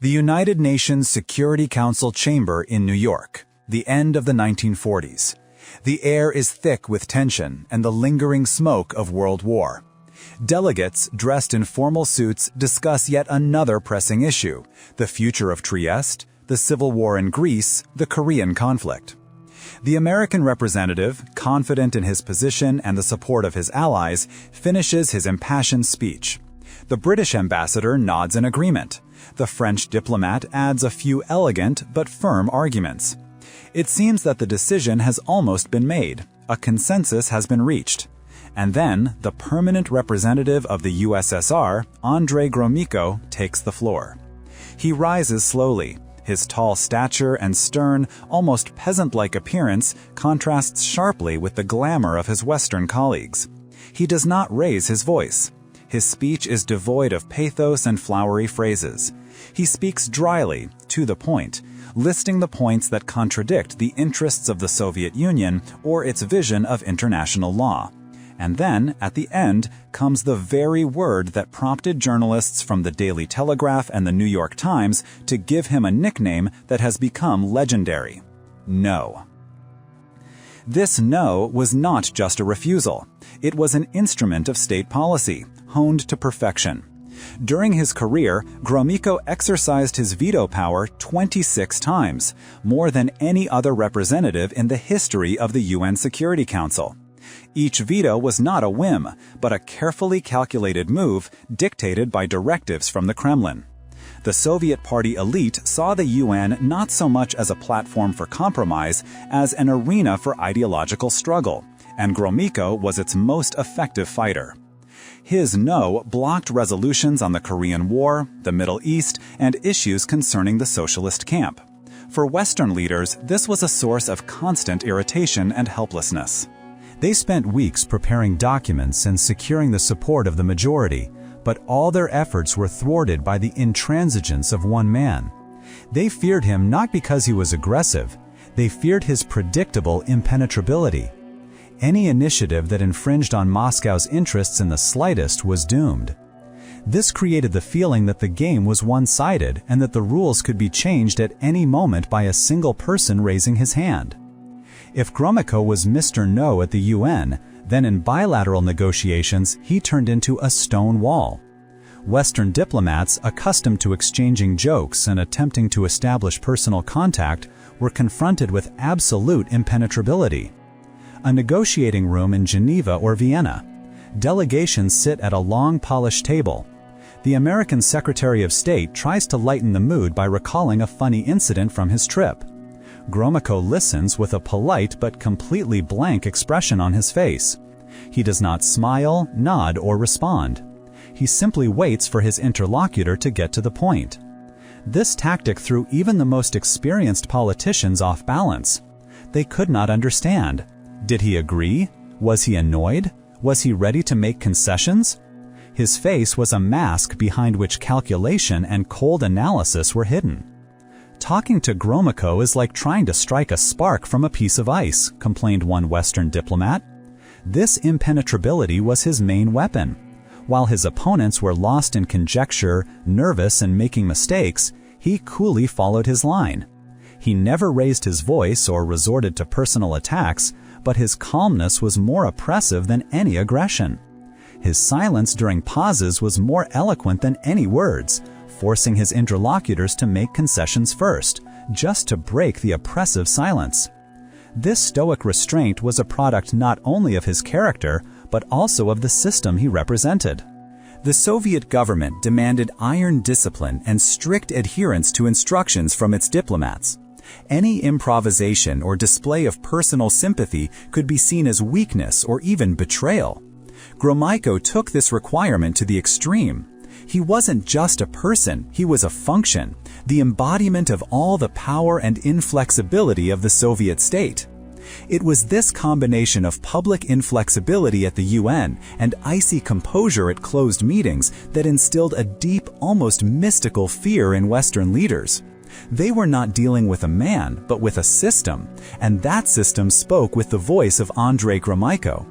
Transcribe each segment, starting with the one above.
The United Nations Security Council chamber in New York, the end of the 1940s. The air is thick with tension and the lingering smoke of World War. Delegates, dressed in formal suits, discuss yet another pressing issue: the future of Trieste, the civil war in Greece, the Korean conflict. The American representative, confident in his position and the support of his allies, finishes his impassioned speech. The British ambassador nods in agreement. The French diplomat adds a few elegant but firm arguments. It seems that the decision has almost been made. A consensus has been reached. And then, the permanent representative of the USSR, Andrei Gromyko, takes the floor. He rises slowly. His tall stature and stern, almost peasant-like appearance contrasts sharply with the glamour of his Western colleagues. He does not raise his voice. His speech is devoid of pathos and flowery phrases. He speaks dryly, to the point, listing the points that contradict the interests of the Soviet Union or its vision of international law. And then, at the end, comes the very word that prompted journalists from the Daily Telegraph and the New York Times to give him a nickname that has become legendary: no. This no was not just a refusal. It was an instrument of state policy, honed to perfection. During his career, Gromyko exercised his veto power 26 times, more than any other representative in the history of the UN Security Council. Each veto was not a whim, but a carefully calculated move dictated by directives from the Kremlin. The Soviet Party elite saw the UN not so much as a platform for compromise as an arena for ideological struggle, and Gromyko was its most effective fighter. His no blocked resolutions on the Korean War, the Middle East, and issues concerning the socialist camp. For Western leaders, this was a source of constant irritation and helplessness. They spent weeks preparing documents and securing the support of the majority, but all their efforts were thwarted by the intransigence of one man. They feared him not because he was aggressive, they feared his predictable impenetrability. Any initiative that infringed on Moscow's interests in the slightest was doomed. This created the feeling that the game was one-sided and that the rules could be changed at any moment by a single person raising his hand. If Gromyko was Mr. No at the UN, then in bilateral negotiations he turned into a stone wall. Western diplomats, accustomed to exchanging jokes and attempting to establish personal contact, were confronted with absolute impenetrability. A negotiating room in Geneva or Vienna. Delegations sit at a long polished table. The American Secretary of State tries to lighten the mood by recalling a funny incident from his trip. Gromyko listens with a polite but completely blank expression on his face. He does not smile, nod, or respond. He simply waits for his interlocutor to get to the point. This tactic threw even the most experienced politicians off balance. They could not understand. Did he agree? Was he annoyed? Was he ready to make concessions? His face was a mask behind which calculation and cold analysis were hidden. Talking to Gromyko is like trying to strike a spark from a piece of ice, complained one Western diplomat. This impenetrability was his main weapon. While his opponents were lost in conjecture, nervous, and making mistakes, he coolly followed his line. He never raised his voice or resorted to personal attacks, but his calmness was more oppressive than any aggression. His silence during pauses was more eloquent than any words, forcing his interlocutors to make concessions first, just to break the oppressive silence. This stoic restraint was a product not only of his character, but also of the system he represented. The Soviet government demanded iron discipline and strict adherence to instructions from its diplomats. Any improvisation or display of personal sympathy could be seen as weakness or even betrayal. Gromyko took this requirement to the extreme. He wasn't just a person, he was a function, the embodiment of all the power and inflexibility of the Soviet state. It was this combination of public inflexibility at the UN and icy composure at closed meetings that instilled a deep, almost mystical fear in Western leaders. They were not dealing with a man, but with a system, and that system spoke with the voice of Andrei Gromyko.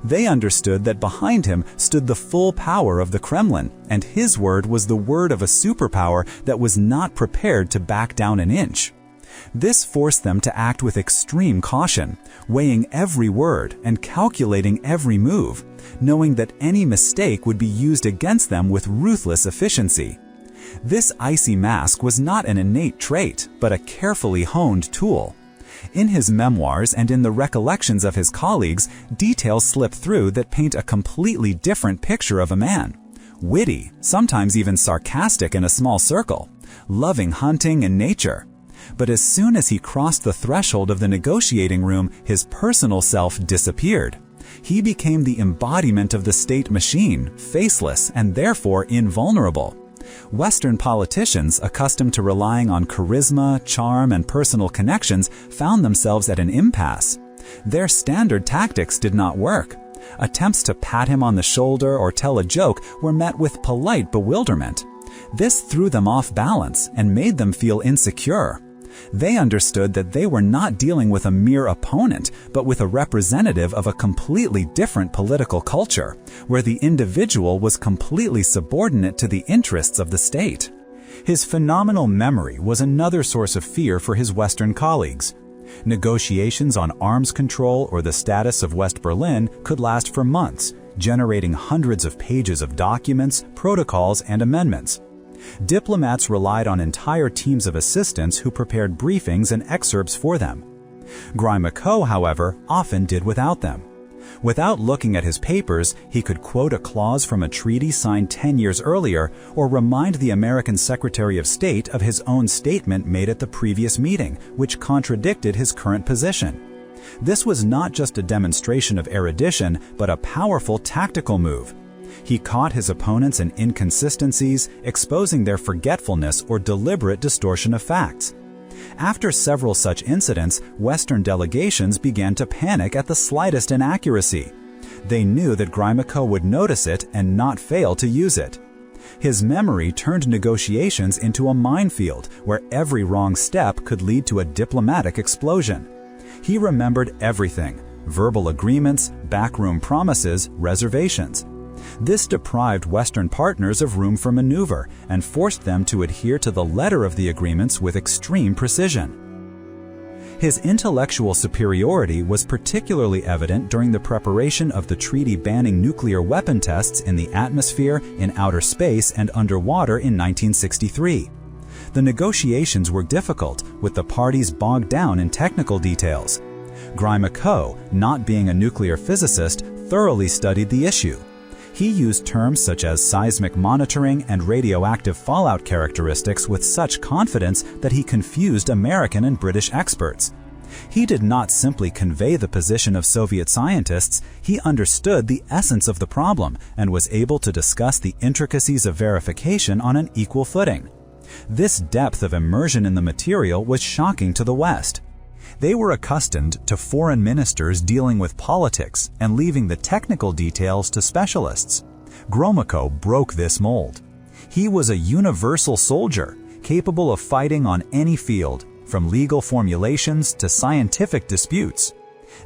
They understood that behind him stood the full power of the Kremlin, and his word was the word of a superpower that was not prepared to back down an inch. This forced them to act with extreme caution, weighing every word and calculating every move, knowing that any mistake would be used against them with ruthless efficiency. This icy mask was not an innate trait, but a carefully honed tool. In his memoirs and in the recollections of his colleagues, details slip through that paint a completely different picture of a man. Witty, sometimes even sarcastic in a small circle, loving hunting and nature. But as soon as he crossed the threshold of the negotiating room, his personal self disappeared. He became the embodiment of the state machine, faceless and therefore invulnerable. Western politicians, accustomed to relying on charisma, charm, and personal connections, found themselves at an impasse. Their standard tactics did not work. Attempts to pat him on the shoulder or tell a joke were met with polite bewilderment. This threw them off balance and made them feel insecure. They understood that they were not dealing with a mere opponent, but with a representative of a completely different political culture, where the individual was completely subordinate to the interests of the state. His phenomenal memory was another source of fear for his Western colleagues. Negotiations on arms control or the status of West Berlin could last for months, generating hundreds of pages of documents, protocols, and amendments. Diplomats relied on entire teams of assistants who prepared briefings and excerpts for them. Gromyko, however, often did without them. Without looking at his papers, he could quote a clause from a treaty signed 10 years earlier or remind the American Secretary of State of his own statement made at the previous meeting, which contradicted his current position. This was not just a demonstration of erudition, but a powerful tactical move. He caught his opponents in inconsistencies, exposing their forgetfulness or deliberate distortion of facts. After several such incidents, Western delegations began to panic at the slightest inaccuracy. They knew that Gromyko would notice it and not fail to use it. His memory turned negotiations into a minefield where every wrong step could lead to a diplomatic explosion. He remembered everything: verbal agreements, backroom promises, reservations. This deprived Western partners of room for maneuver and forced them to adhere to the letter of the agreements with extreme precision. His intellectual superiority was particularly evident during the preparation of the treaty banning nuclear weapon tests in the atmosphere, in outer space, and underwater in 1963. The negotiations were difficult, with the parties bogged down in technical details. Gromyko, not being a nuclear physicist, thoroughly studied the issue. He used terms such as seismic monitoring and radioactive fallout characteristics with such confidence that he confused American and British experts. He did not simply convey the position of Soviet scientists, he understood the essence of the problem and was able to discuss the intricacies of verification on an equal footing. This depth of immersion in the material was shocking to the West. They were accustomed to foreign ministers dealing with politics and leaving the technical details to specialists. Gromyko broke this mold. He was a universal soldier, capable of fighting on any field, from legal formulations to scientific disputes.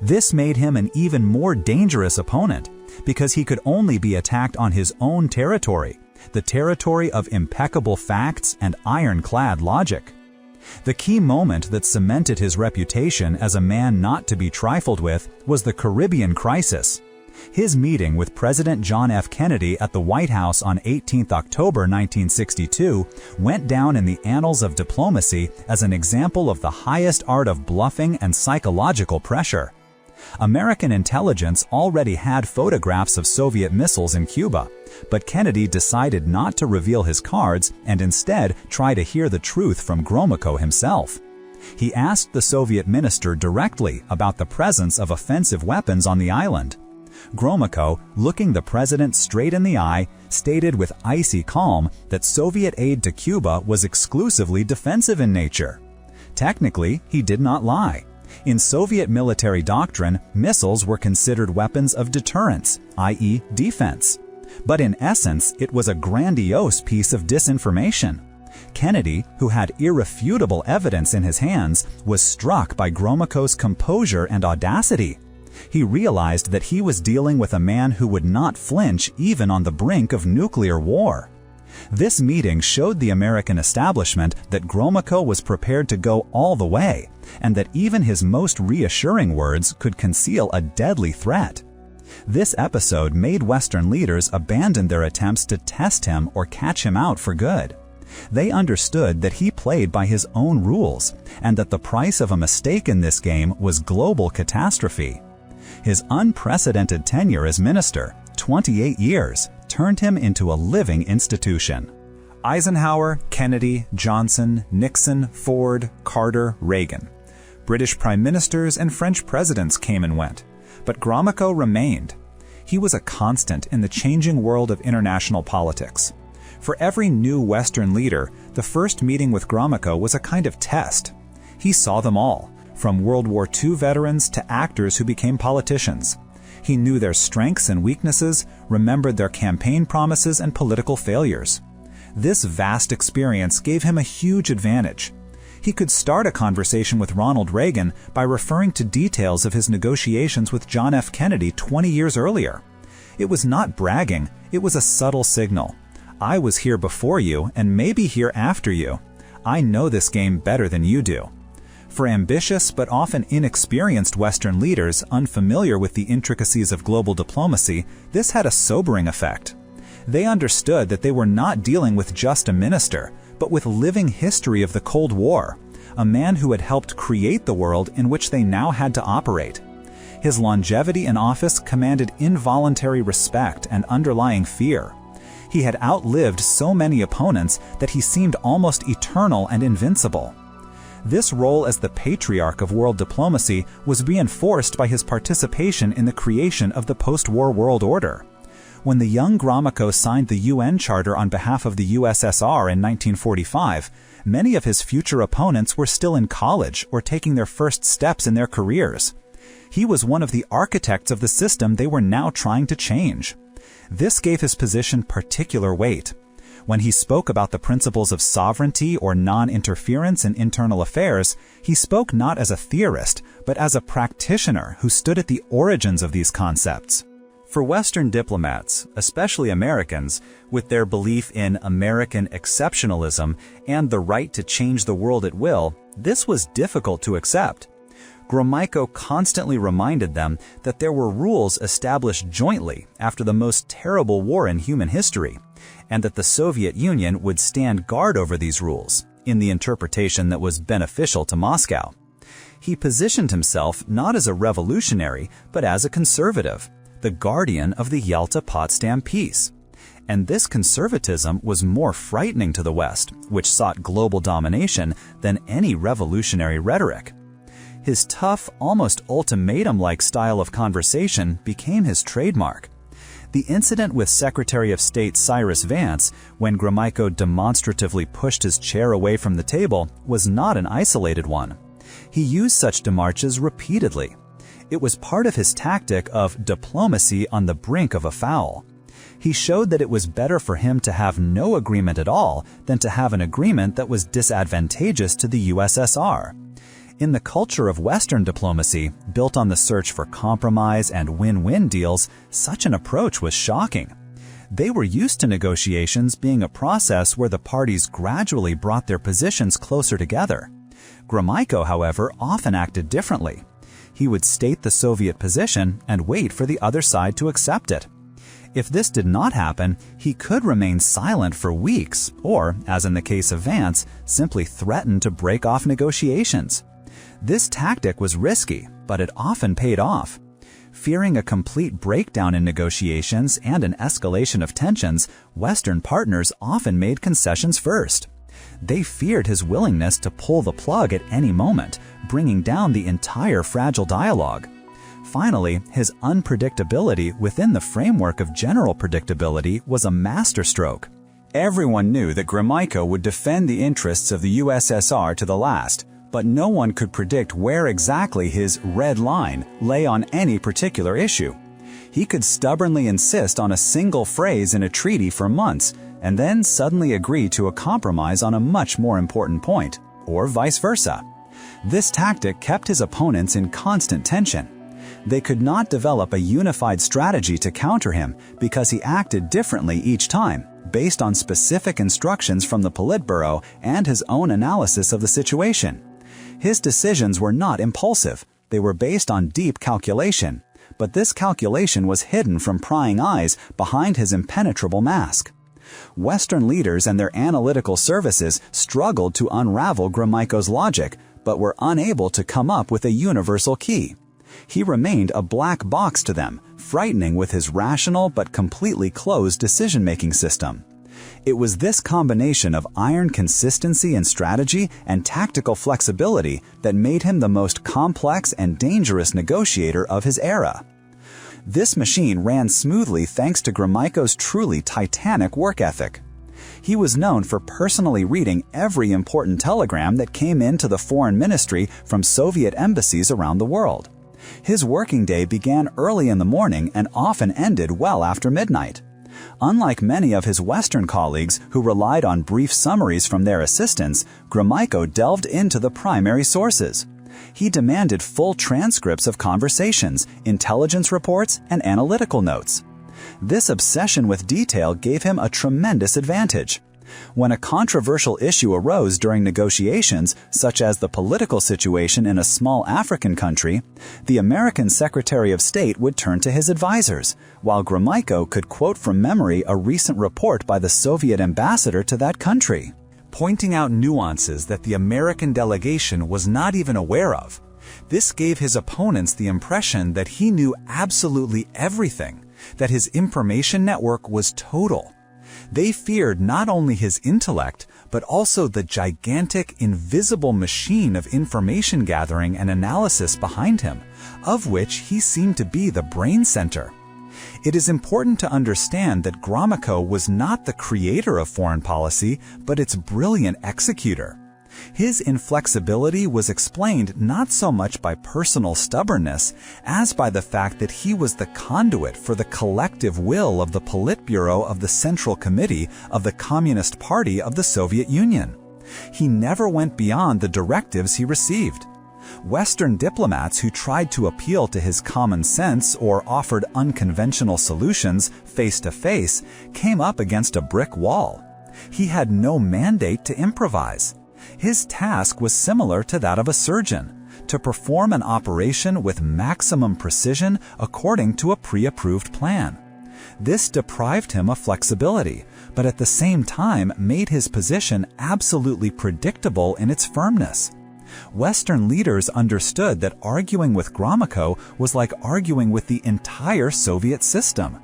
This made him an even more dangerous opponent, because he could only be attacked on his own territory, the territory of impeccable facts and ironclad logic. The key moment that cemented his reputation as a man not to be trifled with was the Caribbean crisis. His meeting with President John F. Kennedy at the White House on 18 October 1962 went down in the annals of diplomacy as an example of the highest art of bluffing and psychological pressure. American intelligence already had photographs of Soviet missiles in Cuba, but Kennedy decided not to reveal his cards and instead try to hear the truth from Gromyko himself. He asked the Soviet minister directly about the presence of offensive weapons on the island. Gromyko, looking the president straight in the eye, stated with icy calm that Soviet aid to Cuba was exclusively defensive in nature. Technically, he did not lie. In Soviet military doctrine, missiles were considered weapons of deterrence, i.e., defense. But in essence, it was a grandiose piece of disinformation. Kennedy, who had irrefutable evidence in his hands, was struck by Gromyko's composure and audacity. He realized that he was dealing with a man who would not flinch even on the brink of nuclear war. This meeting showed the American establishment that Gromyko was prepared to go all the way, and that even his most reassuring words could conceal a deadly threat. This episode made Western leaders abandon their attempts to test him or catch him out for good. They understood that he played by his own rules, and that the price of a mistake in this game was global catastrophe. His unprecedented tenure as minister, 28 years, turned him into a living institution. Eisenhower, Kennedy, Johnson, Nixon, Ford, Carter, Reagan. British prime ministers and French presidents came and went, but Gromyko remained. He was a constant in the changing world of international politics. For every new Western leader, the first meeting with Gromyko was a kind of test. He saw them all, from World War II veterans to actors who became politicians. He knew their strengths and weaknesses, remembered their campaign promises and political failures. This vast experience gave him a huge advantage. He could start a conversation with Ronald Reagan by referring to details of his negotiations with John F. Kennedy 20 years earlier. It was not bragging, it was a subtle signal. I was here before you and maybe here after you. I know this game better than you do. For ambitious but often inexperienced Western leaders unfamiliar with the intricacies of global diplomacy, this had a sobering effect. They understood that they were not dealing with just a minister, but with living history of the Cold War, a man who had helped create the world in which they now had to operate. His longevity in office commanded involuntary respect and underlying fear. He had outlived so many opponents that he seemed almost eternal and invincible. This role as the patriarch of world diplomacy was reinforced by his participation in the creation of the post-war world order. When the young Gromyko signed the UN Charter on behalf of the USSR in 1945, many of his future opponents were still in college or taking their first steps in their careers. He was one of the architects of the system they were now trying to change. This gave his position particular weight. When he spoke about the principles of sovereignty or non-interference in internal affairs, he spoke not as a theorist, but as a practitioner who stood at the origins of these concepts. For Western diplomats, especially Americans, with their belief in American exceptionalism and the right to change the world at will, this was difficult to accept. Gromyko constantly reminded them that there were rules established jointly after the most terrible war in human history, and that the Soviet Union would stand guard over these rules, in the interpretation that was beneficial to Moscow. He positioned himself not as a revolutionary, but as a conservative, the guardian of the Yalta-Potsdam peace. And this conservatism was more frightening to the West, which sought global domination, than any revolutionary rhetoric. His tough, almost ultimatum-like style of conversation became his trademark. The incident with Secretary of State Cyrus Vance, when Gromyko demonstratively pushed his chair away from the table, was not an isolated one. He used such demarches repeatedly. It was part of his tactic of diplomacy on the brink of a foul. He showed that it was better for him to have no agreement at all than to have an agreement that was disadvantageous to the USSR. In the culture of Western diplomacy, built on the search for compromise and win-win deals, such an approach was shocking. They were used to negotiations being a process where the parties gradually brought their positions closer together. Gromyko, however, often acted differently. He would state the Soviet position and wait for the other side to accept it. If this did not happen, he could remain silent for weeks or, as in the case of Vance, simply threaten to break off negotiations. This tactic was risky, but it often paid off. Fearing a complete breakdown in negotiations and an escalation of tensions, Western partners often made concessions first. They feared his willingness to pull the plug at any moment, bringing down the entire fragile dialogue. Finally, his unpredictability within the framework of general predictability was a masterstroke. Everyone knew that Gromyko would defend the interests of the USSR to the last, but no one could predict where exactly his red line lay on any particular issue. He could stubbornly insist on a single phrase in a treaty for months, and then suddenly agree to a compromise on a much more important point, or vice versa. This tactic kept his opponents in constant tension. They could not develop a unified strategy to counter him because he acted differently each time, based on specific instructions from the Politburo and his own analysis of the situation. His decisions were not impulsive. They were based on deep calculation, but this calculation was hidden from prying eyes behind his impenetrable mask. Western leaders and their analytical services struggled to unravel Gromyko's logic, but were unable to come up with a universal key. He remained a black box to them, frightening with his rational but completely closed decision-making system. It was this combination of iron consistency in strategy and tactical flexibility that made him the most complex and dangerous negotiator of his era. This machine ran smoothly thanks to Gromyko's truly titanic work ethic. He was known for personally reading every important telegram that came into the foreign ministry from Soviet embassies around the world. His working day began early in the morning and often ended well after midnight. Unlike many of his Western colleagues who relied on brief summaries from their assistants, Gromyko delved into the primary sources. He demanded full transcripts of conversations, intelligence reports, and analytical notes. This obsession with detail gave him a tremendous advantage. When a controversial issue arose during negotiations, such as the political situation in a small African country, the American Secretary of State would turn to his advisors, while Gromyko could quote from memory a recent report by the Soviet ambassador to that country, pointing out nuances that the American delegation was not even aware of. This gave his opponents the impression that he knew absolutely everything, that his information network was total. They feared not only his intellect, but also the gigantic, invisible machine of information gathering and analysis behind him, of which he seemed to be the brain center. It is important to understand that Gromyko was not the creator of foreign policy, but its brilliant executor. His inflexibility was explained not so much by personal stubbornness as by the fact that he was the conduit for the collective will of the Politburo of the Central Committee of the Communist Party of the Soviet Union. He never went beyond the directives he received. Western diplomats who tried to appeal to his common sense or offered unconventional solutions face to face came up against a brick wall. He had no mandate to improvise. His task was similar to that of a surgeon, to perform an operation with maximum precision according to a pre-approved plan. This deprived him of flexibility, but at the same time made his position absolutely predictable in its firmness. Western leaders understood that arguing with Gromyko was like arguing with the entire Soviet system.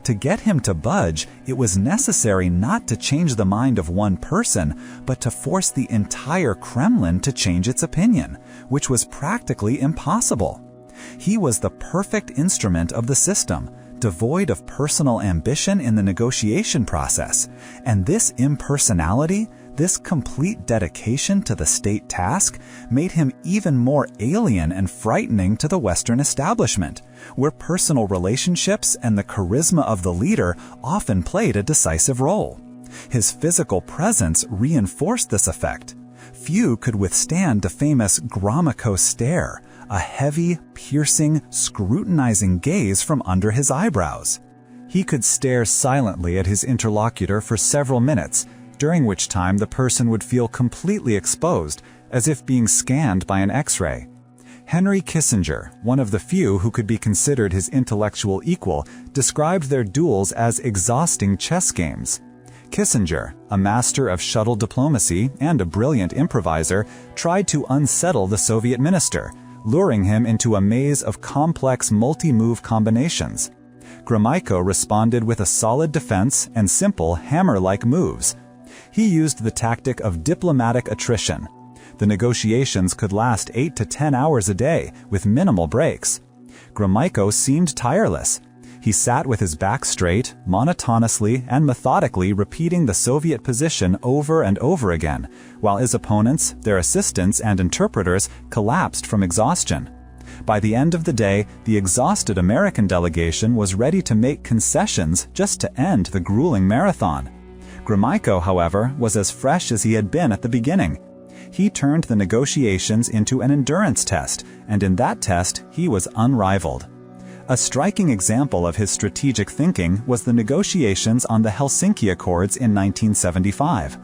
To get him to budge, it was necessary not to change the mind of one person, but to force the entire Kremlin to change its opinion, which was practically impossible. He was the perfect instrument of the system, devoid of personal ambition in the negotiation process, and this impersonality, this complete dedication to the state task, made him even more alien and frightening to the Western establishment, where personal relationships and the charisma of the leader often played a decisive role. His physical presence reinforced this effect. Few could withstand the famous Gromyko stare, a heavy, piercing, scrutinizing gaze from under his eyebrows. He could stare silently at his interlocutor for several minutes, during which time the person would feel completely exposed, as if being scanned by an X-ray. Henry Kissinger, one of the few who could be considered his intellectual equal, described their duels as exhausting chess games. Kissinger, a master of shuttle diplomacy and a brilliant improviser, tried to unsettle the Soviet minister, luring him into a maze of complex multi-move combinations. Gromyko responded with a solid defense and simple hammer-like moves. He used the tactic of diplomatic attrition. The negotiations could last 8 to 10 hours a day, with minimal breaks. Gromyko seemed tireless. He sat with his back straight, monotonously and methodically repeating the Soviet position over and over again, while his opponents, their assistants and interpreters collapsed from exhaustion. By the end of the day, the exhausted American delegation was ready to make concessions just to end the grueling marathon. Gromyko, however, was as fresh as he had been at the beginning. He turned the negotiations into an endurance test, and in that test, he was unrivaled. A striking example of his strategic thinking was the negotiations on the Helsinki Accords in 1975.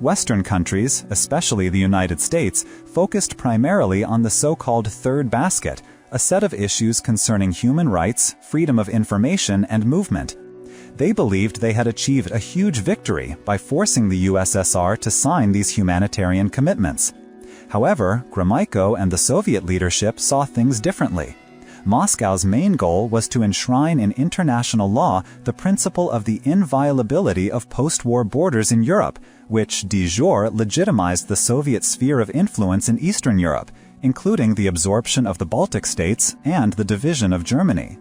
Western countries, especially the United States, focused primarily on the so-called third basket, a set of issues concerning human rights, freedom of information, and movement. They believed they had achieved a huge victory by forcing the USSR to sign these humanitarian commitments. However, Gromyko and the Soviet leadership saw things differently. Moscow's main goal was to enshrine in international law the principle of the inviolability of post-war borders in Europe, which de jure legitimized the Soviet sphere of influence in Eastern Europe, including the absorption of the Baltic states and the division of Germany.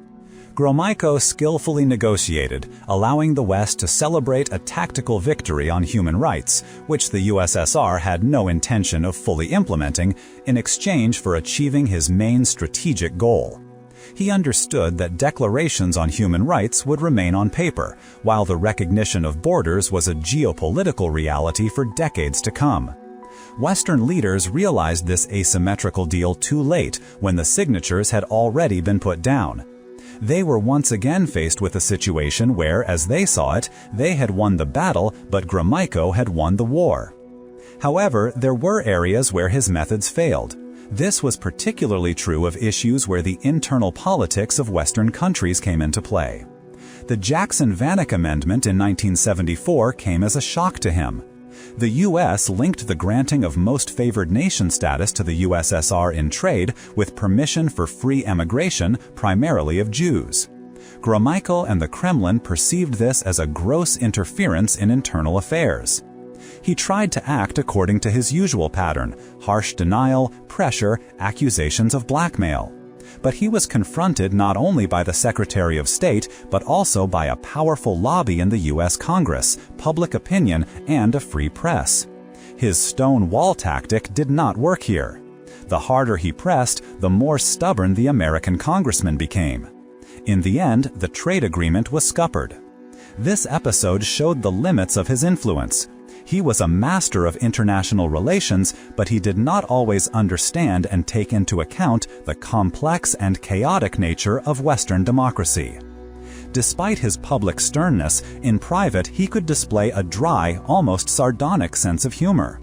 Gromyko skillfully negotiated, allowing the West to celebrate a tactical victory on human rights, which the USSR had no intention of fully implementing, in exchange for achieving his main strategic goal. He understood that declarations on human rights would remain on paper, while the recognition of borders was a geopolitical reality for decades to come. Western leaders realized this asymmetrical deal too late when the signatures had already been put down. They were once again faced with a situation where, as they saw it, they had won the battle, but Gromyko had won the war. However, there were areas where his methods failed. This was particularly true of issues where the internal politics of Western countries came into play. The Jackson-Vanik Amendment in 1974 came as a shock to him. The U.S. linked the granting of most favored nation status to the USSR in trade with permission for free emigration, primarily of Jews. Gromyko and the Kremlin perceived this as a gross interference in internal affairs. He tried to act according to his usual pattern: harsh denial, pressure, accusations of blackmail. But he was confronted not only by the Secretary of State, but also by a powerful lobby in the U.S. Congress, public opinion, and a free press. His stone wall tactic did not work here. The harder he pressed, the more stubborn the American congressman became. In the end, the trade agreement was scuppered. This episode showed the limits of his influence. He was a master of international relations, but he did not always understand and take into account the complex and chaotic nature of Western democracy. Despite his public sternness, in private he could display a dry, almost sardonic sense of humor.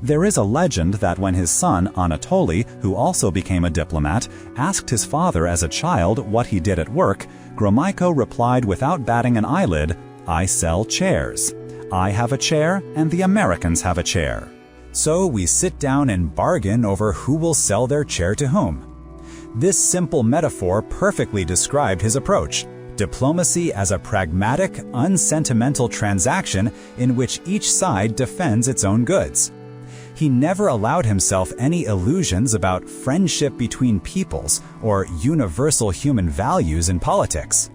There is a legend that when his son, Anatoly, who also became a diplomat, asked his father as a child what he did at work, Gromyko replied without batting an eyelid, "I sell chairs. I have a chair, and the Americans have a chair. So we sit down and bargain over who will sell their chair to whom." This simple metaphor perfectly described his approach: diplomacy as a pragmatic, unsentimental transaction in which each side defends its own goods. He never allowed himself any illusions about friendship between peoples or universal human values in politics.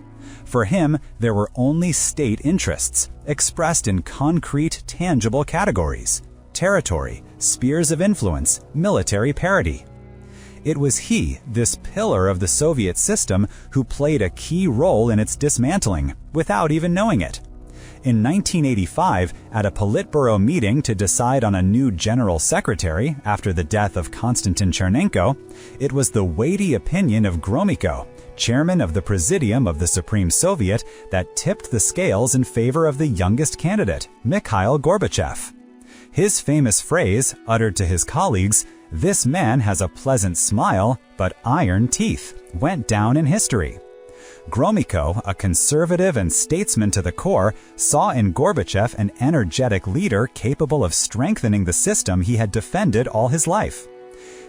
For him, there were only state interests, expressed in concrete, tangible categories: territory, spheres of influence, military parity. It was he, this pillar of the Soviet system, who played a key role in its dismantling, without even knowing it. In 1985, at a Politburo meeting to decide on a new general secretary after the death of Konstantin Chernenko, it was the weighty opinion of Gromyko, chairman of the Presidium of the Supreme Soviet, that tipped the scales in favor of the youngest candidate, Mikhail Gorbachev. His famous phrase, uttered to his colleagues, "This man has a pleasant smile, but iron teeth," went down in history. Gromyko, a conservative and statesman to the core, saw in Gorbachev an energetic leader capable of strengthening the system he had defended all his life.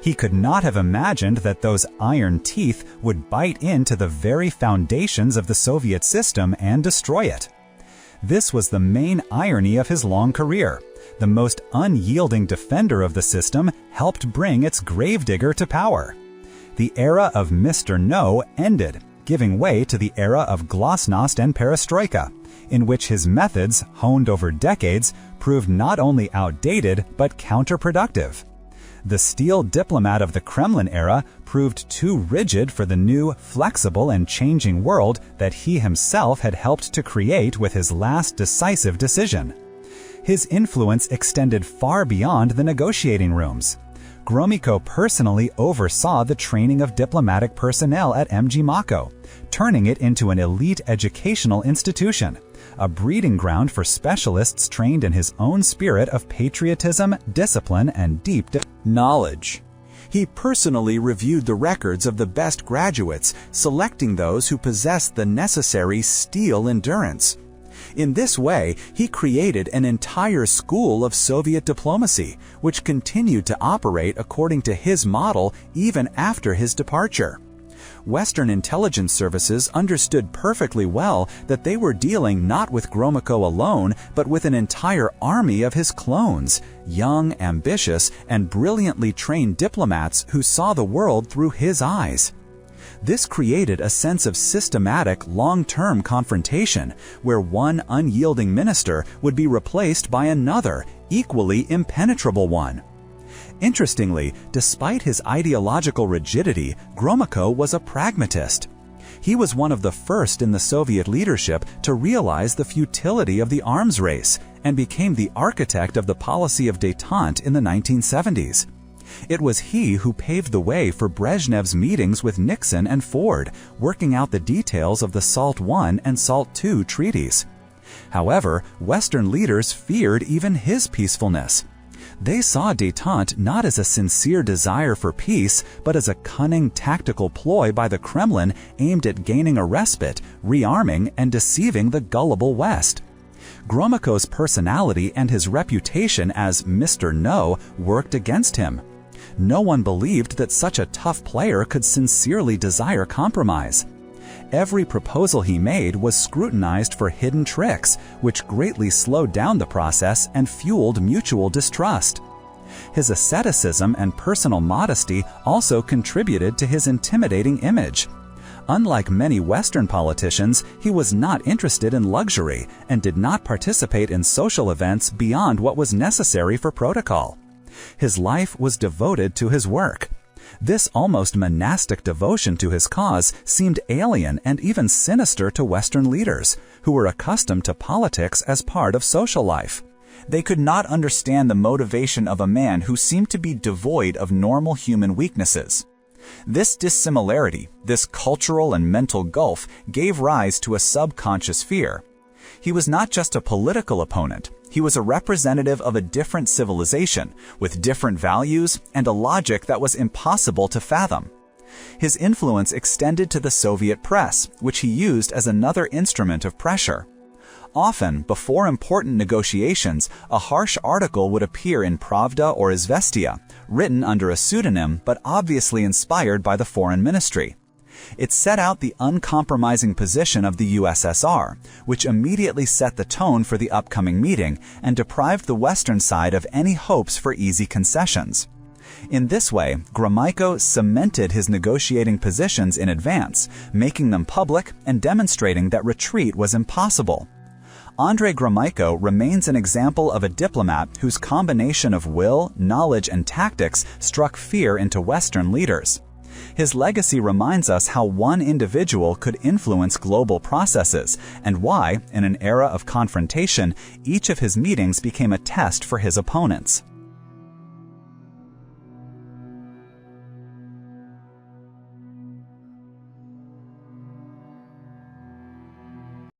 He could not have imagined that those iron teeth would bite into the very foundations of the Soviet system and destroy it. This was the main irony of his long career. The most unyielding defender of the system helped bring its gravedigger to power. The era of Mr. No ended, giving way to the era of glasnost and perestroika, in which his methods, honed over decades, proved not only outdated but counterproductive. The steel diplomat of the Kremlin era proved too rigid for the new, flexible and changing world that he himself had helped to create with his last decisive decision. His influence extended far beyond the negotiating rooms. Gromyko personally oversaw the training of diplomatic personnel at MG Mako, turning it into an elite educational institution, a breeding ground for specialists trained in his own spirit of patriotism, discipline, and deep knowledge. He personally reviewed the records of the best graduates, selecting those who possessed the necessary steel endurance. In this way, he created an entire school of Soviet diplomacy, which continued to operate according to his model even after his departure. Western intelligence services understood perfectly well that they were dealing not with Gromyko alone, but with an entire army of his clones, young, ambitious, and brilliantly trained diplomats who saw the world through his eyes. This created a sense of systematic, long-term confrontation, where one unyielding minister would be replaced by another, equally impenetrable one. Interestingly, despite his ideological rigidity, Gromyko was a pragmatist. He was one of the first in the Soviet leadership to realize the futility of the arms race and became the architect of the policy of détente in the 1970s. It was he who paved the way for Brezhnev's meetings with Nixon and Ford, working out the details of the SALT I and SALT II treaties. However, Western leaders feared even his peacefulness. They saw détente not as a sincere desire for peace, but as a cunning tactical ploy by the Kremlin aimed at gaining a respite, rearming, and deceiving the gullible West. Gromyko's personality and his reputation as Mr. No worked against him. No one believed that such a tough player could sincerely desire compromise. Every proposal he made was scrutinized for hidden tricks, which greatly slowed down the process and fueled mutual distrust. His asceticism and personal modesty also contributed to his intimidating image. Unlike many Western politicians, he was not interested in luxury and did not participate in social events beyond what was necessary for protocol. His life was devoted to his work. This almost monastic devotion to his cause seemed alien and even sinister to Western leaders, who were accustomed to politics as part of social life. They could not understand the motivation of a man who seemed to be devoid of normal human weaknesses. This dissimilarity, this cultural and mental gulf, gave rise to a subconscious fear. He was not just a political opponent. He was a representative of a different civilization, with different values and a logic that was impossible to fathom. His influence extended to the Soviet press, which he used as another instrument of pressure. Often, before important negotiations, a harsh article would appear in Pravda or Izvestia, written under a pseudonym but obviously inspired by the foreign ministry. It set out the uncompromising position of the USSR, which immediately set the tone for the upcoming meeting and deprived the Western side of any hopes for easy concessions. In this way, Gromyko cemented his negotiating positions in advance, making them public and demonstrating that retreat was impossible. Andrei Gromyko remains an example of a diplomat whose combination of will, knowledge, and tactics struck fear into Western leaders. His legacy reminds us how one individual could influence global processes and why, in an era of confrontation, each of his meetings became a test for his opponents.